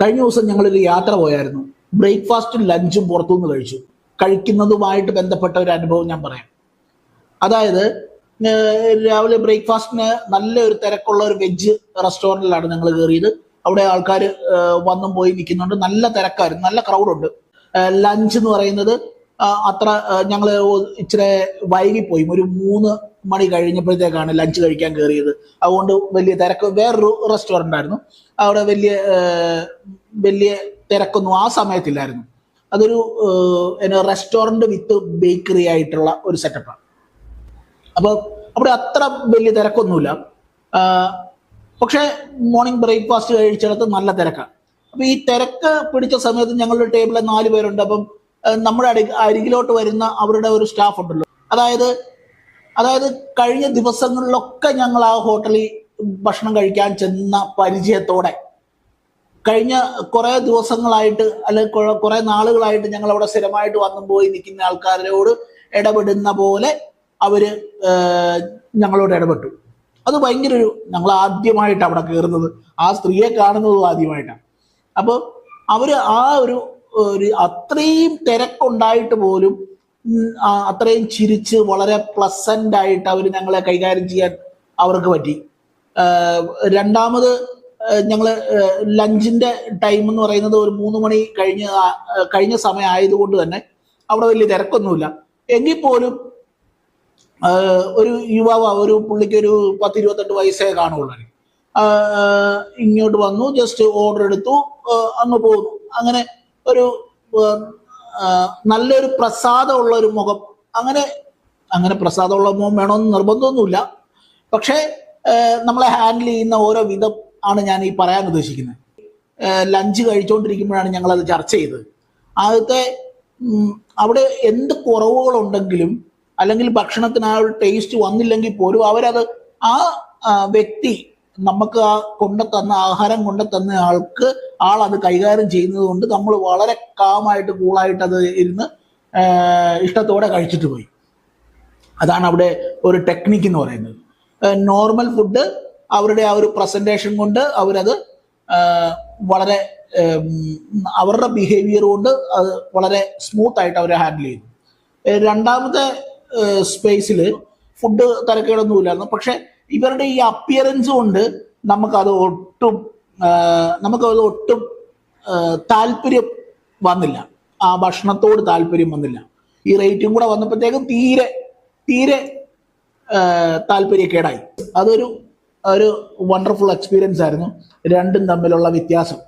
കഴിഞ്ഞ ദിവസം ഞങ്ങളൊരു യാത്ര പോയായിരുന്നു. ബ്രേക്ക്ഫാസ്റ്റും ലഞ്ചും പുറത്തുനിന്ന് കഴിച്ചു. കഴിക്കുന്നതുമായിട്ട് ബന്ധപ്പെട്ട ഒരു അനുഭവം ഞാൻ പറയാം. അതായത് രാവിലെ ബ്രേക്ക്ഫാസ്റ്റിന് നല്ലൊരു തിരക്കുള്ള ഒരു വെജ് റെസ്റ്റോറൻറ്റിലാണ് ഞങ്ങൾ കയറിയത്. അവിടെ ആൾക്കാർ വന്നും പോയി നിൽക്കുന്നുണ്ട്. നല്ല തിരക്കായിരുന്നു, നല്ല ക്രൗഡുണ്ട്. ലഞ്ച് എന്ന് പറയുന്നത് അത്ര ഞങ്ങൾ ഇച്ചിരി വൈകിപ്പോയി. ഒരു 3 മണി കഴിഞ്ഞപ്പോഴത്തേക്കാണ് ലഞ്ച് കഴിക്കാൻ കയറിയത്. അതുകൊണ്ട് വലിയ തിരക്ക്, വേറൊരു റെസ്റ്റോറൻ്റ് ആയിരുന്നു, അവിടെ വലിയ തിരക്കൊന്നും ആ സമയത്തില്ലായിരുന്നു. അതൊരു റെസ്റ്റോറൻറ്റ് വിത്ത് ബേക്കറി ആയിട്ടുള്ള ഒരു സെറ്റപ്പാണ്. അപ്പോൾ അവിടെ അത്ര വലിയ തിരക്കൊന്നുമില്ല. പക്ഷേ മോർണിംഗ് ബ്രേക്ക്ഫാസ്റ്റ് കഴിച്ചിടത്ത് നല്ല തിരക്കാണ്. അപ്പോൾ ഈ തിരക്ക് പിടിച്ച സമയത്ത് ഞങ്ങളുടെ ടേബിളിൽ 4 പേരുണ്ട്. അപ്പം നമ്മുടെ അരികിലോട്ട് വരുന്ന അവരുടെ ഒരു സ്റ്റാഫ് ഉണ്ടല്ലോ, അതായത് കഴിഞ്ഞ ദിവസങ്ങളിലൊക്കെ ഞങ്ങൾ ആ ഹോട്ടലിൽ ഭക്ഷണം കഴിക്കാൻ ചെന്ന പരിചയത്തോടെ കഴിഞ്ഞ കുറേ ദിവസങ്ങളായിട്ട് അല്ലെങ്കിൽ കുറേ നാളുകളായിട്ട് ഞങ്ങൾ അവിടെ സ്ഥിരമായിട്ട് വന്നും പോയി നിൽക്കുന്ന ആൾക്കാരോട് ഇടപെടുന്ന പോലെ അവര് ഞങ്ങളോട് ഇടപെട്ടു. അത് ഭയങ്കര ഞങ്ങൾ ആദ്യമായിട്ട് അവിടെ കയറുന്നത്, ആ സ്ത്രീയെ കാണുന്നതും ആദ്യമായിട്ടാണ്. അപ്പോൾ അവര് ആ ഒരു അത്രയും തിരക്കുണ്ടായിട്ട് പോലും അത്രയും ചിരിച്ച് വളരെ പ്ലസന്റ് ആയിട്ട് അവർ ഞങ്ങളെ കൈകാര്യം ചെയ്യാൻ അവർക്ക് പറ്റി. രണ്ടാമത് ഞങ്ങള് ലഞ്ചിന്റെ ടൈം എന്ന് പറയുന്നത് ഒരു 3 മണി കഴിഞ്ഞ സമയം ആയതുകൊണ്ട് തന്നെ അവിടെ വലിയ തിരക്കൊന്നുമില്ല. എങ്കിൽ പോലും ഒരു യുവാവ്, ഒരു പുള്ളിക്ക് ഒരു 10-28 വയസ്സേ കാണുള്ളൂ. ഇങ്ങോട്ട് വന്നു, ജസ്റ്റ് ഓർഡർ എടുത്തു, അങ്ങ് പോകുന്നു. അങ്ങനെ ഒരു നല്ലൊരു പ്രസാദമുള്ള ഒരു മുഖം. അങ്ങനെ പ്രസാദമുള്ള മുഖം വേണമെന്ന് നിർബന്ധമൊന്നുമില്ല. പക്ഷേ നമ്മളെ ഹാൻഡിൽ ചെയ്യുന്ന ഓരോ വിധം ആണ് ഞാൻ ഈ പറയാൻ ഉദ്ദേശിക്കുന്നത്. ലഞ്ച് കഴിച്ചുകൊണ്ടിരിക്കുമ്പോഴാണ് ഞങ്ങളത് ചർച്ച ചെയ്തത്. ആദ്യത്തെ അവിടെ എന്ത് കുറവുകളുണ്ടെങ്കിലും അല്ലെങ്കിൽ ഭക്ഷണത്തിന് ആ ഒരു ടേസ്റ്റ് വന്നില്ലെങ്കിൽ പോലും അവരത് ആ വ്യക്തി നമുക്ക് ആ ആഹാരം കൊണ്ടുതന്ന ആളത് കൈകാര്യം ചെയ്യുന്നത് കൊണ്ട് നമ്മൾ വളരെ കാമായിട്ട് കൂളായിട്ട് അത് ഇരുന്ന് ഇഷ്ടത്തോടെ കഴിച്ചിട്ട് പോയി. അതാണ് അവിടെ ഒരു ടെക്നിക്ക് എന്ന് പറയുന്നത്. നോർമൽ ഫുഡ് അവരുടെ ആ ഒരു പ്രസന്റേഷൻ കൊണ്ട് അവരത് വളരെ അവരുടെ ബിഹേവിയർ കൊണ്ട് അത് വളരെ സ്മൂത്ത് ആയിട്ട് അവരെ ഹാൻഡിൽ ചെയ്തു. രണ്ടാമത്തെ സ്പേസിൽ ഫുഡ് തിരക്കേടൊന്നുമില്ലായിരുന്നു. പക്ഷെ ഇവരുടെ ഈ അപ്പിയറൻസ് കൊണ്ട് നമുക്കത് ഒട്ടും താല്പര്യം വന്നില്ല, ആ ഭക്ഷണത്തോട് താല്പര്യം വന്നില്ല. ഈ റേറ്റും കൂടെ വന്നപ്പോഴത്തേക്കും തീരെ താല്പര്യക്കേടായി. അതൊരു വണ്ടർഫുൾ എക്സ്പീരിയൻസ് ആയിരുന്നു, രണ്ടും തമ്മിലുള്ള വ്യത്യാസം.